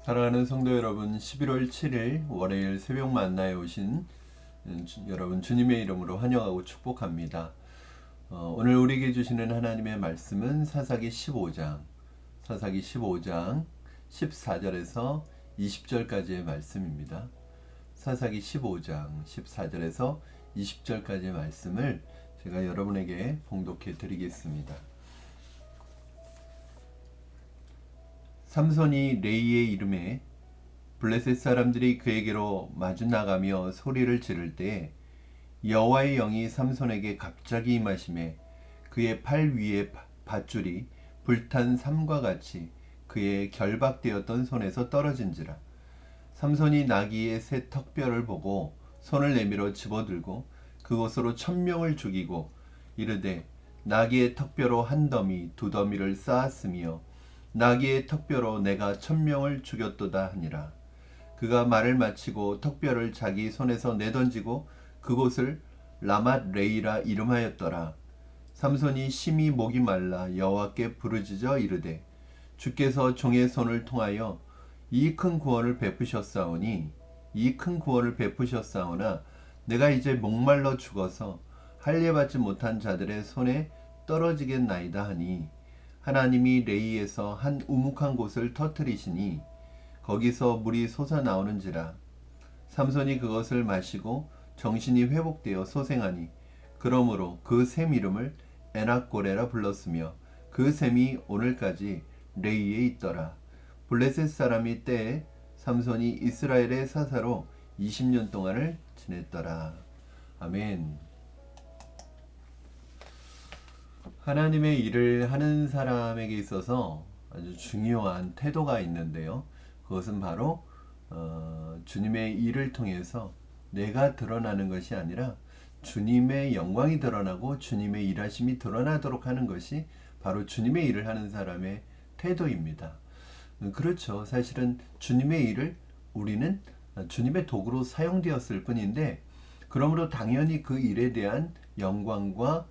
사랑하는 성도 여러분, 11월 7일 월요일 새벽 만나에 오신 여러분 주님의 이름으로 환영하고 축복합니다. 오늘 우리에게 주시는 하나님의 말씀은 사사기 15장 14절에서 20절까지의 말씀입니다. 사사기 15장 14절에서 20절까지의 말씀을 제가 여러분에게 봉독해 드리겠습니다. 삼손이 레이의 이름에 블레셋 사람들이 그에게로 마주 나가며 소리를 지를 때에 여호와의 영이 삼손에게 갑자기 임하심에 그의 팔 위에 밧줄이 불탄 삼과 같이 그의 결박되었던 손에서 떨어진지라. 삼손이 나귀의 새 턱뼈를 보고 손을 내밀어 집어들고 그곳으로 1000명을 죽이고 이르되 나귀의 턱뼈로 한 더미 두 더미를 쌓았으며 나귀의 턱뼈로 내가 1000명을 죽였도다 하니라. 그가 말을 마치고 턱뼈를 자기 손에서 내던지고 그곳을 라맛 레이라 이름하였더라. 삼손이 심히 목이 말라 여호와께 부르짖어 이르되 주께서 종의 손을 통하여 이 큰 구원을 베푸셨사오나 내가 이제 목말라 죽어서 할례받지 못한 자들의 손에 떨어지겠나이다 하니 하나님이 레이에서 한 우묵한 곳을 터뜨리시니 거기서 물이 솟아나오는지라. 삼손이 그것을 마시고 정신이 회복되어 소생하니 그러므로 그 샘 이름을 에낙고레라 불렀으며 그 샘이 오늘까지 레이에 있더라. 블레셋 사람이 때에 삼손이 이스라엘의 사사로 20년 동안을 지냈더라. 아멘. 하나님의 일을 하는 사람에게 있어서 아주 중요한 태도가 있는데요. 그것은 바로 주님의 일을 통해서 내가 드러나는 것이 아니라 주님의 영광이 드러나고 주님의 일하심이 드러나도록 하는 것이 바로 주님의 일을 하는 사람의 태도입니다. 그렇죠. 사실은 주님의 일을 우리는 주님의 도구로 사용되었을 뿐인데 그러므로 당연히 그 일에 대한 영광과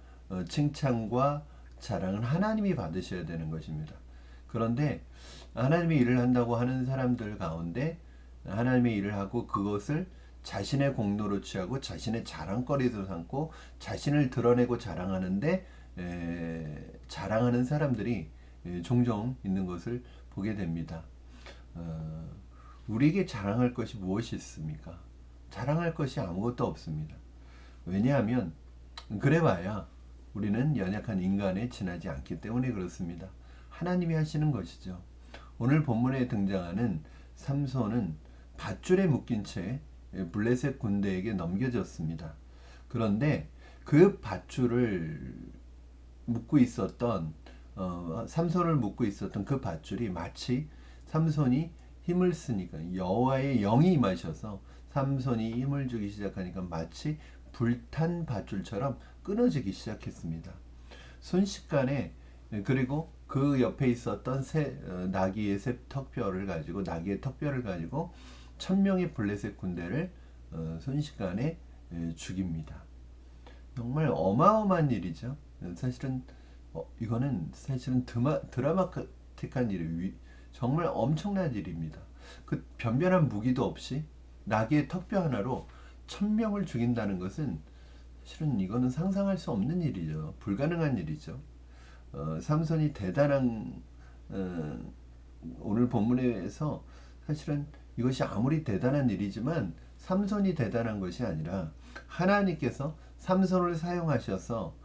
칭찬과 자랑은 하나님이 받으셔야 되는 것입니다. 그런데 하나님의 일을 한다고 하는 사람들 가운데 하나님의 일을 하고 그것을 자신의 공로로 취하고 자신의 자랑거리로 삼고 자신을 드러내고 자랑하는데 자랑하는 사람들이 종종 있는 것을 보게 됩니다. 우리에게 자랑할 것이 무엇이 있습니까? 자랑할 것이 아무것도 없습니다. 왜냐하면 그래봐야 우리는 연약한 인간에 지나지 않기 때문에 그렇습니다. 하나님이 하시는 것이죠. 오늘 본문에 등장하는 삼손은 밧줄에 묶인 채 블레셋 군대에게 넘겨졌습니다. 그런데 그 밧줄을 묶고 있었던 삼손을 묶고 있었던 그 밧줄이 마치 삼손이 힘을 쓰니까 여호와의 영이 임하셔서 삼손이 힘을 주기 시작하니까 마치 불탄 밧줄처럼 끊어지기 시작했습니다. 순식간에 그리고 그 옆에 있었던 나귀의 새 턱뼈를 가지고 1000명의 블레셋 군대를 순식간에 죽입니다. 정말 어마어마한 일이죠. 이거는 사실은 드라마틱한 일이 정말 엄청난 일입니다. 그 변변한 무기도 없이 나귀의 턱뼈 하나로 1000명을 죽인다는 것은 실은 이거는 상상할 수 없는 일이죠. 불가능한 일이죠. 삼손이 대단한 오늘 본문에서 사실은 이것이 아무리 대단한 일이지만 삼손이 대단한 것이 아니라 하나님께서 삼손을 사용하셔서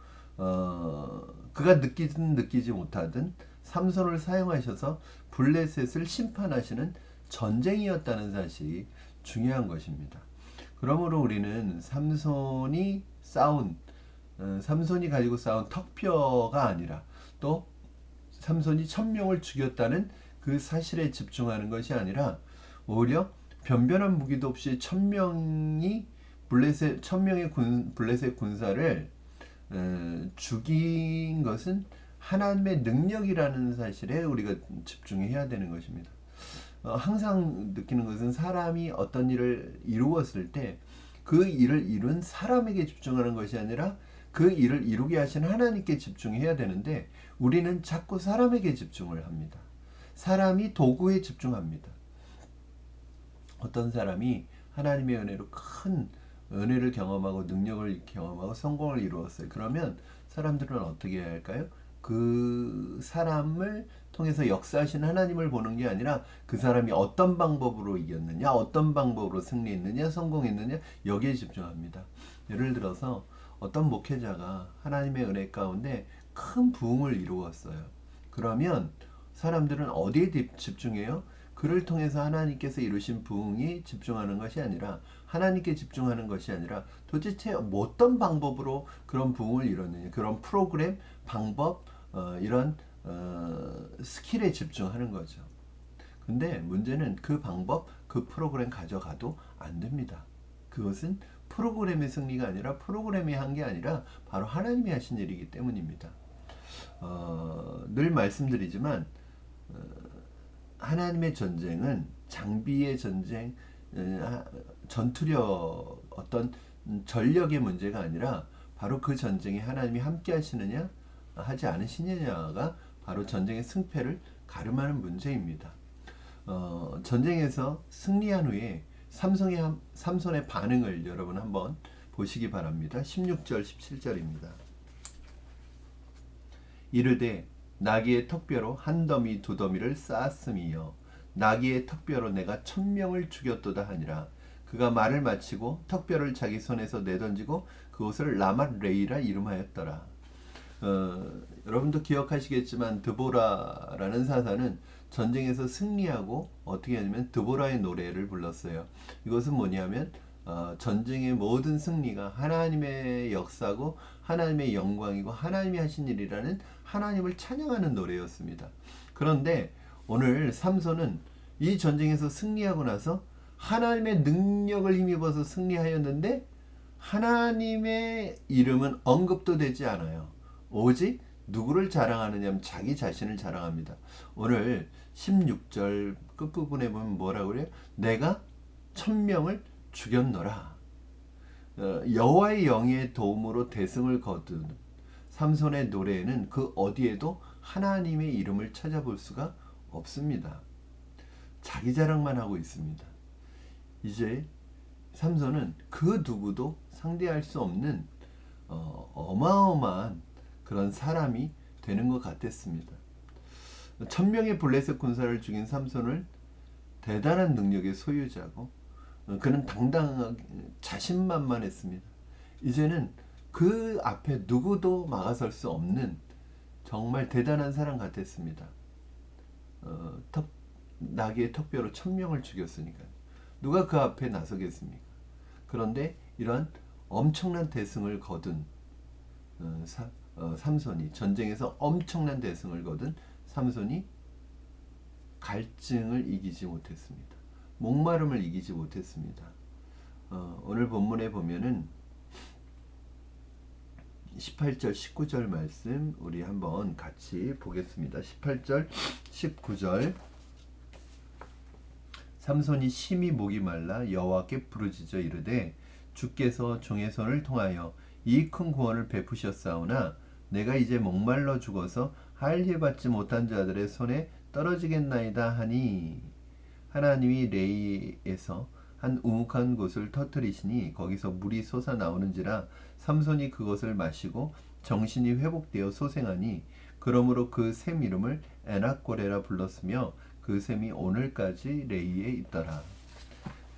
그가 느끼든 느끼지 못하든 삼손을 사용하셔서 블레셋을 심판하시는 전쟁이었다는 사실이 중요한 것입니다. 그러므로 우리는 삼손이 가지고 싸운 턱뼈가 아니라 또 삼손이 1000명을 죽였다는 그 사실에 집중하는 것이 아니라 오히려 변변한 무기도 없이 1000명의 블레셋 군사를 죽인 것은 하나님의 능력이라는 사실에 우리가 집중해야 되는 것입니다. 항상 느끼는 것은 사람이 어떤 일을 이루었을 때 그 일을 이룬 사람에게 집중하는 것이 아니라 그 일을 이루게 하신 하나님께 집중해야 되는데 우리는 자꾸 사람에게 집중을 합니다. 사람이 도구에 집중합니다. 어떤 사람이 하나님의 은혜로 큰 은혜를 경험하고 능력을 경험하고 성공을 이루었어요. 그러면 사람들은 어떻게 해야 할까요? 그 사람을 통해서 역사하신 하나님을 보는 게 아니라 그 사람이 어떤 방법으로 이겼느냐, 어떤 방법으로 승리했느냐, 성공했느냐, 여기에 집중합니다. 예를 들어서 어떤 목회자가 하나님의 은혜 가운데 큰 부흥을 이루었어요. 그러면 사람들은 어디에 집중해요? 그를 통해서 하나님께서 이루신 부흥이 집중하는 것이 아니라, 하나님께 집중하는 것이 아니라 도대체 어떤 방법으로 그런 부흥을 이뤘느냐, 그런 프로그램, 방법, 이런 스킬에 집중하는 거죠. 근데 문제는 그 방법, 그 프로그램 가져가도 안 됩니다. 그것은 프로그램의 승리가 아니라, 프로그램이 한 게 아니라 바로 하나님이 하신 일이기 때문입니다. 늘 말씀드리지만 하나님의 전쟁은 장비의 전쟁, 전투력, 어떤 전력의 문제가 아니라 바로 그 전쟁에 하나님이 함께 하시느냐 하지 않으시느냐가 바로 전쟁의 승패를 가름하는 문제입니다. 전쟁에서 승리한 후에 삼손의 반응을 여러분 한번 보시기 바랍니다. 16절 17절입니다. 이르되 나귀의 턱뼈로 한 더미 두 더미를 쌓았음이요 나귀의 턱뼈로 내가 1000명을 죽였도다 하니라. 그가 말을 마치고 턱뼈를 자기 손에서 내던지고 그곳을 라맛 레이라 이름하였더라. 여러분도 기억하시겠지만 드보라라는 사사는 전쟁에서 승리하고 어떻게 하냐면 드보라의 노래를 불렀어요. 이것은 뭐냐면 전쟁의 모든 승리가 하나님의 역사고 하나님의 영광이고 하나님이 하신 일이라는 하나님을 찬양하는 노래였습니다. 그런데 오늘 삼손은 이 전쟁에서 승리하고 나서 하나님의 능력을 힘입어서 승리하였는데 하나님의 이름은 언급도 되지 않아요. 오직 누구를 자랑하느냐 하면 자기 자신을 자랑합니다. 오늘 16절 끝부분에 보면 뭐라고 그래요? 내가 1000명을 죽였노라. 여호와의 영의 도움으로 대승을 거둔 삼손의 노래에는 그 어디에도 하나님의 이름을 찾아볼 수가 없습니다. 자기 자랑만 하고 있습니다. 이제 삼손은 그 누구도 상대할 수 없는 어마어마한 그런 사람이 되는 것 같았습니다. 1000명의 블레셋 군사를 죽인 삼손을 대단한 능력의 소유자고 그는 당당하게 자신만만했습니다. 이제는 그 앞에 누구도 막아설 수 없는 정말 대단한 사람 같았습니다. 나귀의 턱뼈로 1000명을 죽였으니까 누가 그 앞에 나서겠습니까? 그런데 이러한 엄청난 대승을 거둔 삼손이, 전쟁에서 엄청난 대승을 거둔 삼손이 갈증을 이기지 못했습니다. 목마름을 이기지 못했습니다. 오늘 본문에 보면은 18절 19절 말씀 우리 한번 같이 보겠습니다. 18절 19절 삼손이 심히 목이 말라 여호와께 부르짖어 이르되 주께서 종의 손을 통하여 이 큰 구원을 베푸셨사오나 내가 이제 목말라 죽어서 할례받지 못한 자들의 손에 떨어지겠나이다 하니 하나님이 레이에서 한 우묵한 곳을 터뜨리시니 거기서 물이 솟아 나오는지라 삼손이 그것을 마시고 정신이 회복되어 소생하니 그러므로 그 샘 이름을 에낙고레라 불렀으며 그 샘이 오늘까지 레이에 있더라.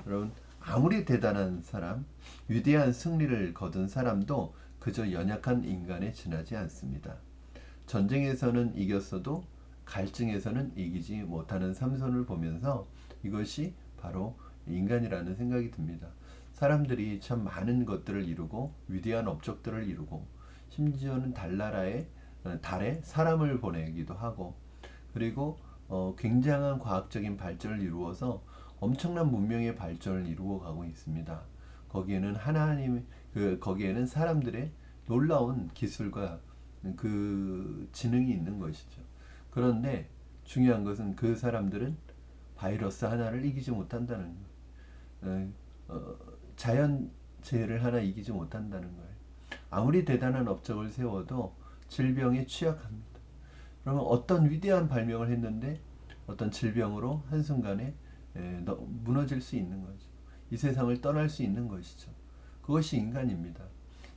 여러분 아무리 대단한 사람, 위대한 승리를 거둔 사람도 그저 연약한 인간에 지나지 않습니다. 전쟁에서는 이겼어도 갈증에서는 이기지 못하는 삼손을 보면서 이것이 바로 인간이라는 생각이 듭니다. 사람들이 참 많은 것들을 이루고 위대한 업적들을 이루고 심지어는 달에 사람을 보내기도 하고 그리고 굉장한 과학적인 발전을 이루어서 엄청난 문명의 발전을 이루어 가고 있습니다. 거기에는 사람들의 놀라운 기술과 그 지능이 있는 것이죠. 그런데 중요한 것은 그 사람들은 바이러스 하나를 이기지 못한다는 거예요. 자연재해를 하나 이기지 못한다는 거예요. 아무리 대단한 업적을 세워도 질병에 취약합니다. 그러면 어떤 위대한 발명을 했는데 어떤 질병으로 한순간에 무너질 수 있는 거죠. 이 세상을 떠날 수 있는 것이죠. 그것이 인간입니다.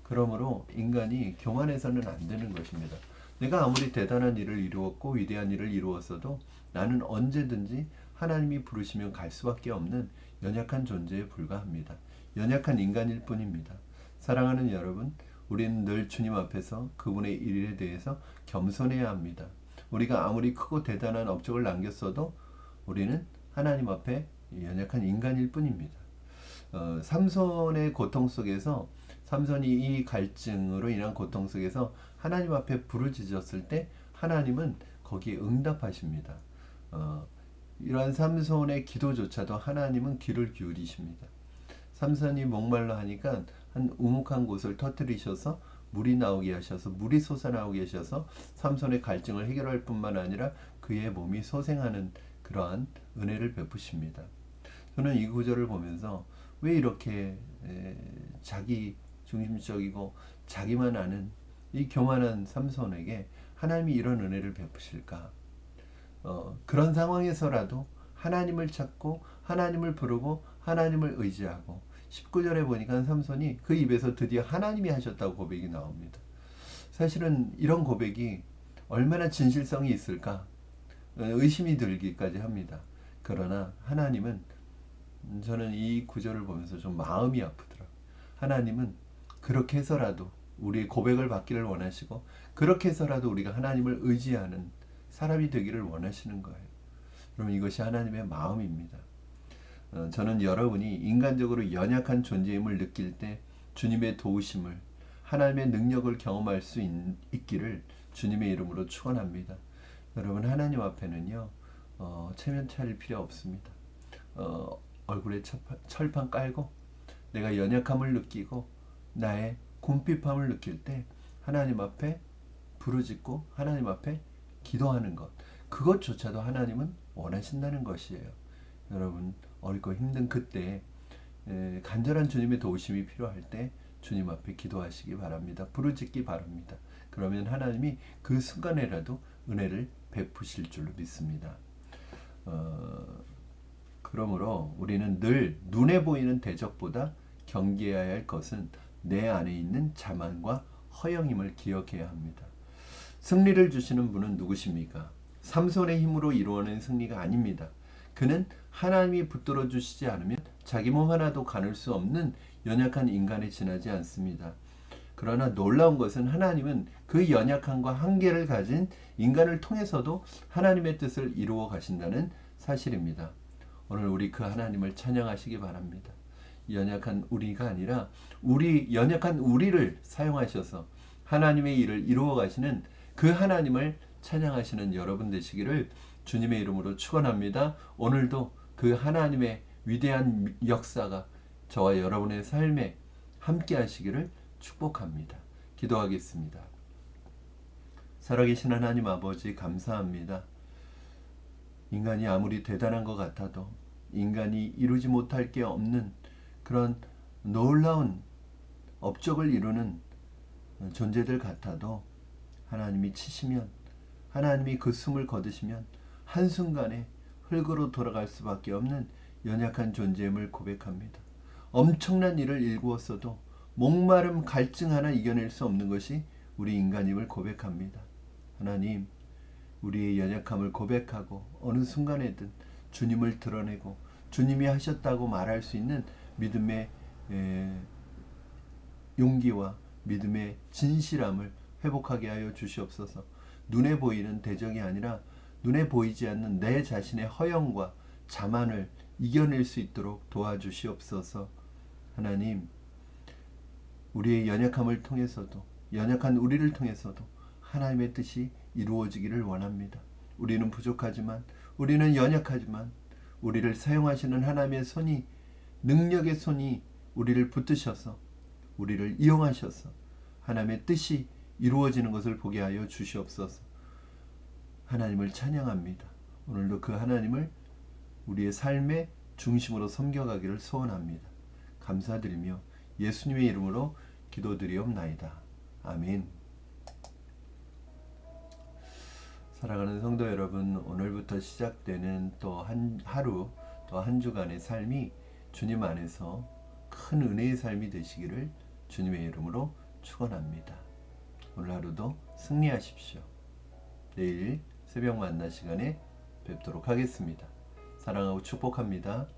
그러므로 인간이 교만해서는 안 되는 것입니다. 내가 아무리 대단한 일을 이루었고 위대한 일을 이루었어도 나는 언제든지 하나님이 부르시면 갈 수밖에 없는 연약한 존재에 불과합니다. 연약한 인간일 뿐입니다. 사랑하는 여러분, 우리는 늘 주님 앞에서 그분의 일에 대해서 겸손해야 합니다. 우리가 아무리 크고 대단한 업적을 남겼어도 우리는 하나님 앞에 연약한 인간일 뿐입니다. 삼손의 고통 속에서, 삼손이 이 갈증으로 인한 고통 속에서 하나님 앞에 부르짖었을 때 하나님은 거기에 응답하십니다. 이러한 삼손의 기도조차도 하나님은 귀를 기울이십니다. 삼손이 목말라 하니까 한 우묵한 곳을 터뜨리셔서 물이 나오게 하셔서, 물이 솟아나오게 하셔서 삼손의 갈증을 해결할 뿐만 아니라 그의 몸이 소생하는 그러한 은혜를 베푸십니다. 저는 이 구절을 보면서 왜 이렇게 자기 중심적이고 자기만 아는 이 교만한 삼손에게 하나님이 이런 은혜를 베푸실까? 그런 상황에서라도 하나님을 찾고 하나님을 부르고 하나님을 의지하고, 19절에 보니까 삼손이 그 입에서 드디어 하나님이 하셨다고 고백이 나옵니다. 사실은 이런 고백이 얼마나 진실성이 있을까 의심이 들기까지 합니다. 그러나 하나님은, 저는 이 구절을 보면서 좀 마음이 아프더라고요. 하나님은 그렇게 해서라도 우리의 고백을 받기를 원하시고, 그렇게 해서라도 우리가 하나님을 의지하는 사람이 되기를 원하시는 거예요. 그럼 이것이 하나님의 마음입니다. 저는 여러분이 인간적으로 연약한 존재임을 느낄 때 주님의 도우심을, 하나님의 능력을 경험할 수 있기를 주님의 이름으로 축원합니다. 여러분, 하나님 앞에는요 체면 차릴 필요 없습니다. 얼굴에 철판 깔고 내가 연약함을 느끼고 나의 궁핍함을 느낄 때 하나님 앞에 부르짖고 하나님 앞에 기도하는 것, 그것조차도 하나님은 원하신다는 것이에요. 여러분, 어렵고 힘든 그때 간절한 주님의 도우심이 필요할 때 주님 앞에 기도하시기 바랍니다. 부르짖기 바랍니다. 그러면 하나님이 그 순간에라도 은혜를 베푸실 줄로 믿습니다. 그러므로 우리는 늘 눈에 보이는 대적보다 경계해야 할 것은 내 안에 있는 자만과 허영임을 기억해야 합니다. 승리를 주시는 분은 누구십니까? 삼손의 힘으로 이루어낸 승리가 아닙니다. 그는 하나님이 붙들어 주시지 않으면 자기 몸 하나도 가눌 수 없는 연약한 인간에 지나지 않습니다. 그러나 놀라운 것은 하나님은 그 연약함과 한계를 가진 인간을 통해서도 하나님의 뜻을 이루어 가신다는 사실입니다. 오늘 우리 그 하나님을 찬양하시기 바랍니다. 연약한 우리가 아니라 연약한 우리를 사용하셔서 하나님의 일을 이루어 가시는 그 하나님을 찬양하시는 여러분 되시기를 주님의 이름으로 축원합니다. 오늘도 그 하나님의 위대한 역사가 저와 여러분의 삶에 함께 하시기를 축복합니다. 기도하겠습니다. 살아계신 하나님 아버지, 감사합니다. 인간이 아무리 대단한 것 같아도, 인간이 이루지 못할 게 없는 그런 놀라운 업적을 이루는 존재들 같아도 하나님이 치시면, 하나님이 그 숨을 거두시면 한순간에 흙으로 돌아갈 수밖에 없는 연약한 존재임을 고백합니다. 엄청난 일을 일구었어도 목마름 갈증 하나 이겨낼 수 없는 것이 우리 인간임을 고백합니다. 하나님, 우리의 연약함을 고백하고 어느 순간에든 주님을 드러내고 주님이 하셨다고 말할 수 있는 믿음의 용기와 믿음의 진실함을 회복하게 하여 주시옵소서. 눈에 보이는 대적이 아니라 눈에 보이지 않는 내 자신의 허영과 자만을 이겨낼 수 있도록 도와주시옵소서. 하나님, 우리의 연약함을 통해서도, 연약한 우리를 통해서도 하나님의 뜻이 이루어지기를 원합니다. 우리는 부족하지만, 우리는 연약하지만 우리를 사용하시는 하나님의 손이, 능력의 손이 우리를 붙드셔서 우리를 이용하셔서 하나님의 뜻이 이루어지는 것을 보게 하여 주시옵소서. 하나님을 찬양합니다. 오늘도 그 하나님을 우리의 삶의 중심으로 섬겨가기를 소원합니다. 감사드리며 예수님의 이름으로 기도드리옵나이다. 아멘. 사랑하는 성도 여러분, 오늘부터 시작되는 또 한 하루, 또 한 주간의 삶이 주님 안에서 큰 은혜의 삶이 되시기를 주님의 이름으로 축원합니다. 오늘 하루도 승리하십시오. 내일 새벽 만나 시간에 뵙도록 하겠습니다. 사랑하고 축복합니다.